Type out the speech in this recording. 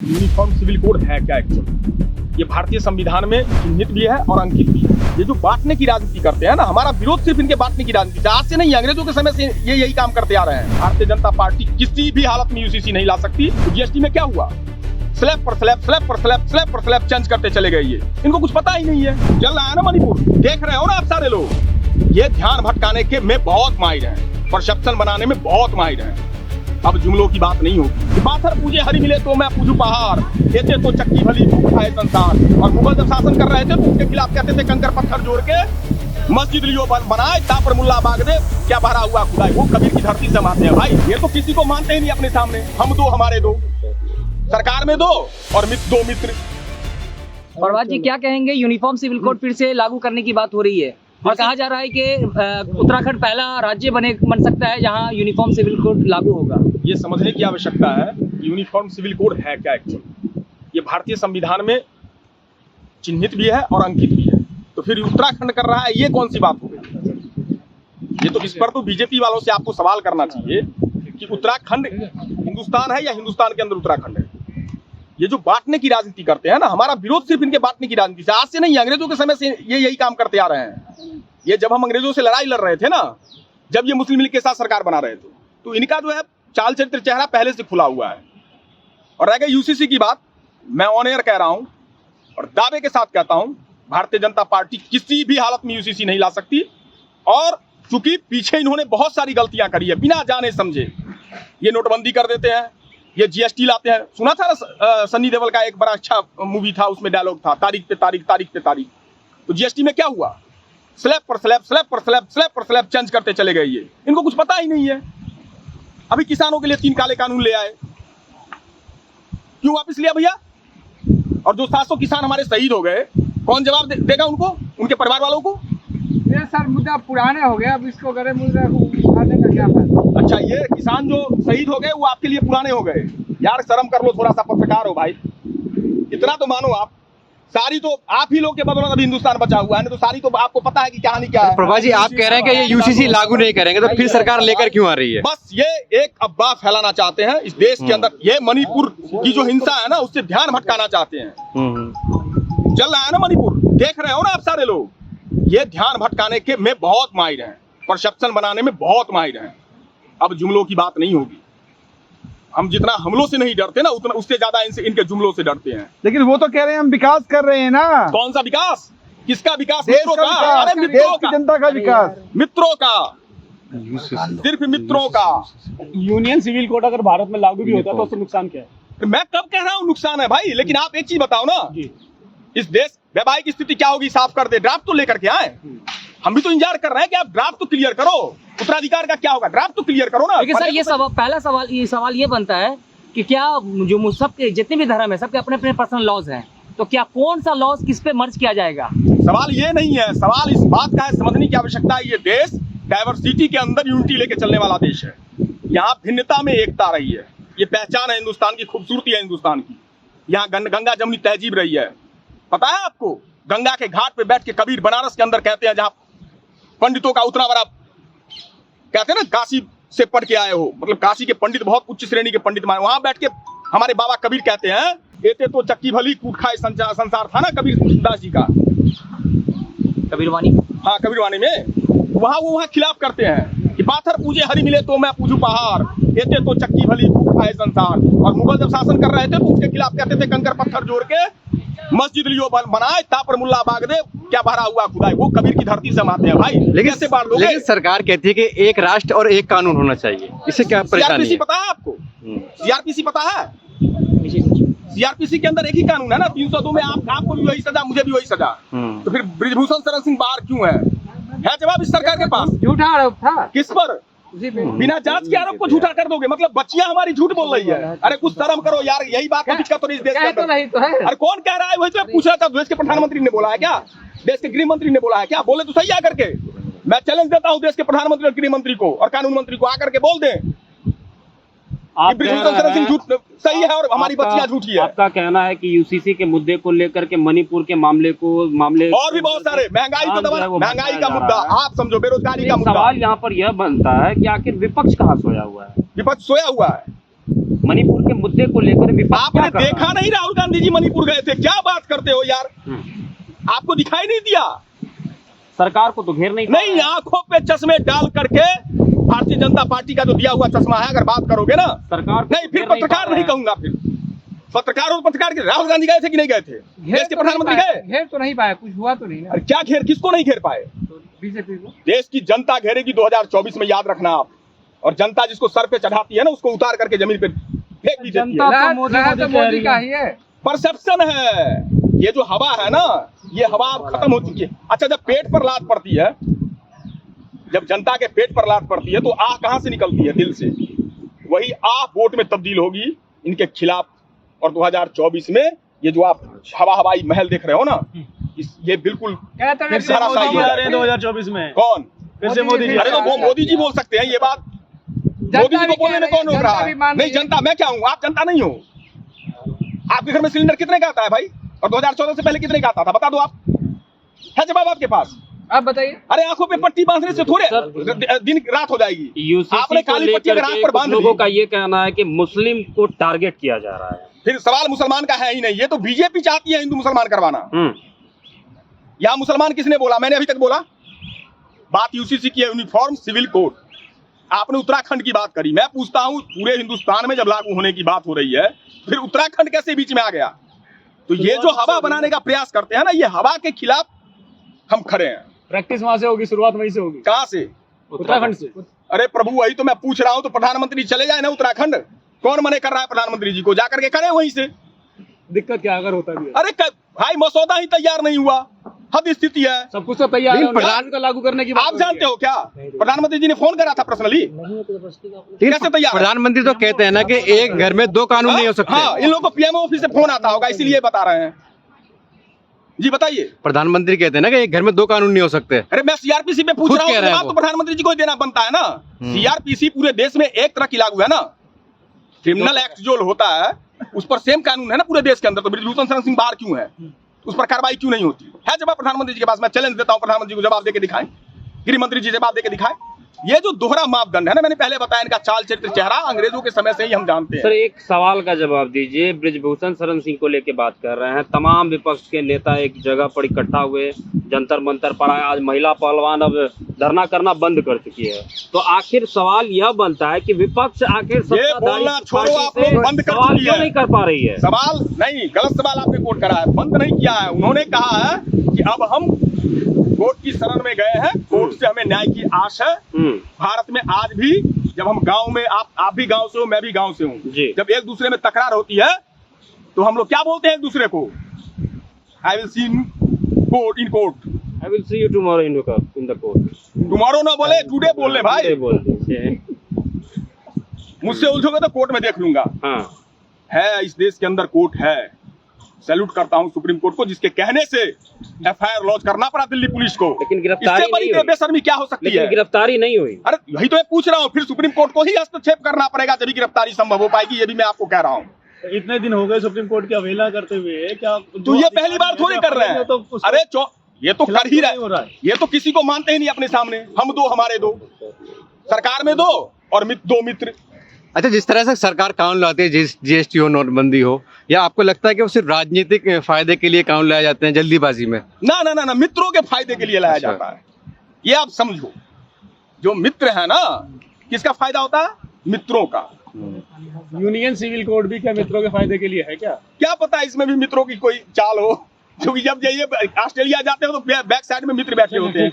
Uniform civil code है क्या actually? ये भारतीय संविधान में चिन्हित भी है और अंकित भी है। ये जो बांटने की राजनीति करते हैं ना, हमारा विरोध सिर्फ इनके बांटने की राजनीति से, आज से नहीं, अंग्रेजों के समय से ये यही काम करते आ रहे हैं। भारतीय जनता पार्टी किसी भी हालत में यूसीसी नहीं ला सकती। तो जीएसटी में क्या हुआ? स्लैब पर स्लैब, स्लैब पर स्लैब, स्लैब पर स्लैब चेंज करते चले गए। ये इनको कुछ पता ही नहीं है। चल रहा है ना मणिपुर, देख रहे हो ना आप सारे लोग। ये ध्यान भटकाने के में बहुत माहिर हैं, परसेप्शन बनाने में बहुत माहिर हैं। अब जुमलों की बात नहीं होगी। पाथर पूजे हरि मिले तो मैं पूजू पहाड़, कहते तो चक्की भली खाए संसार। और मुगल जब शासन कर रहे थे तो उसके खिलाफ कहते थे कंकर पत्थर जोड़ के मस्जिद लियो बनाए, तापर मुल्ला बाग दे क्या भरा हुआ खुदाई। वो कबीर की धरती से मानते हैं भाई। ये तो किसी को मानते ही नहीं अपने सामने। हम दो हमारे दो, सरकार में दो और दो मित्र। प्रभात जी क्या कहेंगे? यूनिफॉर्म सिविल कोड फिर से लागू करने की बात हो रही है और कहा जा रहा है कि उत्तराखंड पहला राज्य बन सकता है जहां यूनिफॉर्म सिविल कोड लागू होगा। ये समझने की आवश्यकता है यूनिफॉर्म सिविल कोड है क्या एक्चुअली? ये भारतीय संविधान में चिन्हित भी है और अंकित भी है। तो फिर उत्तराखंड कर रहा है, ये कौन सी बात हो गई? ये तो इस पर तो बीजेपी वालों से आपको सवाल करना चाहिए कि उत्तराखंड हिंदुस्तान है या हिंदुस्तान के अंदर उत्तराखंड है। ये जो बांटने की राजनीति करते हैं ना, हमारा विरोध सिर्फ इनके बांटने की राजनीति से, आज से नहीं, अंग्रेजों के समय से ये यही काम करते आ रहे हैं। ये जब हम अंग्रेजों से लड़ाई लड़ रहे थे ना, जब ये मुस्लिम लीग के साथ सरकार बना रहे थे, तो इनका जो है चाल चरित्र चेहरा पहले से खुला हुआ है। और रह गई यूसीसी की बात, मैं ऑन एयर कह रहा हूं और दावे के साथ कहता हूं, भारतीय जनता पार्टी किसी भी हालत में यूसीसी नहीं ला सकती। और चूंकि पीछे इन्होंने बहुत सारी गलतियां करी है बिना जाने समझे। ये नोटबंदी कर देते हैं, ये जीएसटी लाते हैं। सुना था ना सन्नी देओल का एक बड़ा अच्छा मूवी था, उसमें डायलॉग था, तारीख पे तारीख, तारीख पे तारीख। तो जीएसटी में क्या हुआ? स्लैब पर स्लैब, स्लैब पर स्लैब, स्लैब पर स्लैब चेंज करते चले गए। ये इनको कुछ पता ही नहीं है। अभी किसानों के लिए 3 काले कानून ले आए, क्यों वापस लिया भैया? और जो 700 किसान हमारे शहीद हो गए, कौन जवाब देगा उनको, उनके परिवार वालों को? ये सर मुद्दा पुराने हो गए, अब इसको करे मुद्दा उठाने का क्या फायदा? अच्छा, ये किसान जो शहीद हो गए वो आपके लिए पुराने हो गए? यार शर्म कर लो थोड़ा सा, पत्रकार हो भाई। इतना तो मानो आप, सारी तो आप ही लोग के बदौलत अभी हिंदुस्तान बचा हुआ है, नहीं तो सारी तो आपको पता है कि कहानी क्या है। प्रभा जी आप कह रहे हैं कि ये यूसीसी लागू नहीं करेंगे, तो फिर सरकार लेकर क्यों आ रही है? बस ये एक अफवाह फैलाना चाहते हैं इस देश के अंदर। ये मणिपुर की जो हिंसा है ना, उससे ध्यान भटकाना चाहते हैं। चल रहा है ना मणिपुर, देख रहे हो ना आप सारे लोग। ये ध्यान भटकाने के में बहुत माहिर हैं, परसेप्शन बनाने में बहुत माहिर हैं। अब जुमलों की बात नहीं होगी। हम जितना हमलों से नहीं डरते ना, उतना उससे ज्यादा इनके जुमलों से डरते हैं। लेकिन वो तो कह रहे हैं हम विकास कर रहे हैं ना। कौन सा विकास? किसका विकास? देश मित्रों का का। विकास, अरे मित्रों देश की का, जनता का विकास, मित्रों का, सिर्फ मित्रों का। यूनियन सिविल कोड अगर भारत में लागू भी होता है तो उससे नुकसान क्या है? मैं कब कह रहा हूँ नुकसान है भाई, लेकिन आप एक चीज बताओ ना, इस देश वैवाहिक स्थिति क्या होगी, साफ कर दे। ड्राफ्ट तो लेकर के आए, हम भी तो इंतजार कर रहे हैं कि आप ड्राफ्ट तो क्लियर करो। उत्तराधिकार का क्या होगा, ड्राफ्ट तो क्लियर करो ना। लेकिन सर ये पहला सवाल ये बनता है कि क्या जो सबके जितने भी धर्म है, सबके अपने अपने पर्सनल लॉज हैं, तो क्या कौन सा लॉज किस पे मर्ज किया जाएगा? सवाल ये नहीं है, सवाल इस बात का है, समझने की आवश्यकता है। ये देश डाइवर्सिटी के अंदर यूनिटी लेके चलने वाला देश है। यहाँ भिन्नता में एकता रही है, ये पहचान है हिंदुस्तान की, खूबसूरती है हिंदुस्तान की। यहाँ गंगा जमुनी तहजीब रही है। पता है आपको, गंगा के घाट पे बैठ के कबीर बनारस के अंदर कहते हैं, जहाँ पंडितों का उतना बड़ा, कहते हैं ना काशी से पढ़ के आए हो, मतलब काशी के पंडित बहुत उच्च श्रेणी के पंडित माने, वहां बैठ के हमारे बाबा कबीर कहते हैं, एते तो चक्की भली कूट खाए संसार था ना कबीर दास जी का, कबीरवानी। हाँ कबीरवानी में, वहाँ खिलाफ करते हैं कि पाथर पूजे हरि मिले तो मैं पूजू पहाड़, एते तो चक्की भली कूट खाए संसार। और मुगल जब शासन कर रहे थे तो उसके खिलाफ कहते थे कंकर पत्थर जोड़ के मस्जिद लियो बनाए, तापर मुल्ला बाग दे क्या भरा हुआ खुदाई। वो कबीर की धरती से मानते हैं भाई। लेकिन सरकार कहती है कि एक राष्ट्र और एक कानून होना चाहिए, इससे क्या परेशानी है? पता है आपको? सीआरपीसी पता है? सीआरपीसी के अंदर एक ही कानून है ना, 302 में आपको भी वही सजा, मुझे भी वही सजा। तो फिर बृजभूषण शरण सिंह बाहर क्यों है जवाब इस सरकार के पास? झूठा आरोप था। किस पर? बिना जांच के आरोप को झूठा कर दोगे, मतलब बच्चियां हमारी झूठ बोल रही है। अरे कुछ शर्म करो यार, यही बात है तो इस देश के अंदर। अरे कौन कह रहा है? वही तो पूछ रहा था, देश के प्रधानमंत्री ने बोला है क्या? देश के गृह मंत्री ने बोला है क्या? बोले तो सही आकर के। मैं चैलेंज देता हूँ देश के प्रधानमंत्री और गृह मंत्री को और कानून मंत्री को, आकर के बोल दें सही है और हमारी बच्चियां झूठी है। आपका कहना है कि यूसीसी के मुद्दे को लेकर के मणिपुर के मामले और भी बहुत सारे, महंगाई का मुद्दा आप समझो, बेरोजगारी का मुद्दा। सवाल यहाँ पर यह बनता है कि आखिर विपक्ष कहाँ सोया हुआ है? विपक्ष सोया हुआ है, मणिपुर के मुद्दे को लेकर विपक्ष आपने क्या कर रहा है? देखा नहीं राहुल गांधी जी मणिपुर गए थे? क्या बात करते हो यार, आपको दिखाई नहीं दिया? सरकार को तो घेर नहीं पा नहीं, रहा है। आंखों पे चश्मे डाल करके भारतीय जनता पार्टी का जो दिया हुआ चश्मा है, अगर बात करोगे ना, सरकार को नहीं फिर घेर नहीं पत्रकार पा रहा नहीं है। कहूंगा। फिर पत्रकार और पत्रकार के राहुल गांधी गए थे कि नहीं गए थे? देश के प्रधानमंत्री गए? घेर तो नहीं पाया, कुछ हुआ तो नहीं ना अरे क्या घेर, किसको नहीं घेर पाए? बीजेपी को। देश की जनता घेरेगी 2024 में, याद रखना आप। और जनता जिसको सर पे चढ़ाती है ना, उसको उतार करके जमीन पे फेंक भी देती है। राहत तो मोदी का ही है। परसेप्शन है, ये जो हवा है ना, ये हवा अब खत्म हो चुकी है। अच्छा, जब पेट पर लात पड़ती है, जब जनता के पेट पर लात पड़ती है, तो आह कहां से निकलती है? दिल से। वही आह वोट में तब्दील होगी इनके खिलाफ। और 2024 में ये जो आप हवाई महल देख रहे हो ना, ये बिल्कुल कहते हैं फिर सारा कि सही हो आ रहे हैं जाएगा। 2024 में कौन? फिर से मोदी जी। अरे तो वो मोदी जी बोल सकते हैं ये बात। मोदी जी को बोलने में कौन रोक रहा है? नहीं, जनता, मैं क्या हूँ? आप जनता नहीं हो। आपके घर में सिलेंडर कितने का आता है भाई? और 2014 से पहले कितने का आता था? बता दो आप, है जवाब आपके पास? आप बताइए। अरे आंखों पे पट्टी बांधने से थोड़े दिन रात हो जाएगी। यूसीसी आपने को काली पट्टी लेकर अगर आंख के पर कुछ बांध लोगों ली, का ये कहना है कि मुस्लिम को टारगेट किया जा रहा है। फिर सवाल मुसलमान का है ही नहीं। ये तो बीजेपी चाहती है हिंदू मुसलमान करवाना। यहाँ मुसलमान किसने बोला? मैंने अभी तक बोला? बात यूसीसी की है, यूनिफॉर्म सिविल कोड। आपने उत्तराखंड की बात करी। मैं पूछता हूँ, पूरे हिंदुस्तान में जब लागू होने की बात हो रही है, फिर उत्तराखंड कैसे बीच में आ गया? तो ये जो हवा बनाने का प्रयास करते हैं ना, ये हवा के खिलाफ हम खड़े हैं। प्रैक्टिस वहां से होगी, शुरुआत वहीं से होगी, कहाँ से? उत्तराखंड से। अरे प्रभु, वही तो मैं पूछ रहा हूँ। तो प्रधानमंत्री चले जाए ना उत्तराखंड। कौन मने कर रहा है प्रधानमंत्री जी को? जाकर के करे वहीं से। दिक्कत क्या अगर होता भी है? अरे भाई, मसौदा ही तैयार नहीं हुआ, हद स्थिति है। सब कुछ तो तैयार है, लेकिन प्रधान का लागू करने की बात आप हो रही है। जानते हो क्या, प्रधानमंत्री जी ने फोन करा था पर्सनली? कैसे तैयार है? प्रधानमंत्री तो कहते हैं ना कि एक घर में दो कानून नहीं हो सकते। हाँ, इन लोगों को पीएमओ ऑफिस से फोन आता होगा, इसीलिए बता रहे हैं। जी बताइए। प्रधानमंत्री कहते हैं ना कि एक घर में दो कानून नहीं हो सकते। अरे मैं सीआरपीसी पे पूछ खुद रहा हूँ, कह रहे हैं जवाब वो। तो प्रधानमंत्री जी को ही देना बनता है ना। सीआरपीसी पूरे देश में एक तरह की लागू है ना। क्रिमिनल एक्ट जो होता है उस पर सेम कानून है ना पूरे देश के अंदर। तो ब्रिजभूषण शरण सिंह बाहर क्यों है? उस पर कार्रवाई क्यों नहीं होती है? जवाब प्रधानमंत्री जी के पास। मैं चैलेंज देता हूं, प्रधानमंत्री को जवाब देके दिखाएं, गृह मंत्री जी जवाब देके दिखाएं। ये जो दोहरा मापदंड है ना, मैंने पहले बताया, इनका चाल चरित्र चेहरा अंग्रेजों के समय से ही हम जानते सर, हैं। एक सवाल का जवाब दीजिए। ब्रिजभूषण शरण सिंह को लेके बात कर रहे हैं, तमाम विपक्ष के नेता एक जगह पर इकट्ठा हुए, जंतर मंतर पड़ा। आज महिला पहलवान अब धरना करना बंद कर चुकी है। तो आखिर सवाल यह बनता है कि विपक्ष आखिर बोलना छोड़ो, आप लोग बंद कर सवाल चुकी क्यों है। नहीं कर पा रही है? सवाल नहीं, गलत सवाल आपने कोट करा है। बंद नहीं किया है, उन्होंने कहा है कि अब हम कोर्ट की शरण में गए हैं, कोर्ट से हमें न्याय की आश है। भारत में आज भी जब हम गांव में, आप भी गांव से हो, मैं भी गांव से हूँ, जब एक दूसरे में तकरार होती है तो हम लोग क्या बोलते हैं एक दूसरे को? I will see court in court. I will see you tomorrow in the court. Tomorrow ना बोले, टुडे बोल ले भाई। बोल दीजिए। मुझसे उलझोगे तो कोर्ट में देख लूंगा। हाँ, है, इस देश के अंदर कोर्ट है। सैल्यूट करता हूं सुप्रीम कोर्ट को, जिसके कहने से एफआईआर लॉन्च करना पड़ा दिल्ली पुलिस को। लेकिन गिरफ्तारी इससे बड़ी नहीं हुई। बेशर्मी क्या हो सकती लेकिन है? गिरफ्तारी नहीं हुई। अरे यही तो मैं पूछ रहा हूँ, फिर सुप्रीम कोर्ट को ही हस्तक्षेप करना पड़ेगा तभी गिरफ्तारी संभव हो पाएगी। ये भी मैं आपको कह रहा हूँ। इतने दिन हो गए सुप्रीम कोर्ट की अवहेलना करते हुए, क्या तो ये पहली बार थोड़ी कर रहे हैं। अरे ये तो कर ही रहे, ये तो किसी को मानते ही नहीं अपने सामने। हम दो, हमारे दो, सरकार में दो और दो मित्र। अच्छा, जिस तरह से सरकार कानून लाती है, जीएसटी हो, नोटबंदी हो, या आपको लगता है कि वो सिर्फ राजनीतिक फायदे के लिए कानून लाए जाते हैं जल्दीबाजी में? ना ना ना ना, मित्रों के फायदे के लिए लाया अच्छा। जाता है। ये आप समझो, जो मित्र है ना, किसका फायदा होता है? मित्रों का। यूनियन सिविल कोड भी क्या मित्रों के फायदे के लिए है क्या? क्या पता इसमें भी मित्रों की कोई चाल हो, क्योंकि जब जाइए ऑस्ट्रेलिया जाते हो तो बैक साइड में मित्र बैठे होते हैं,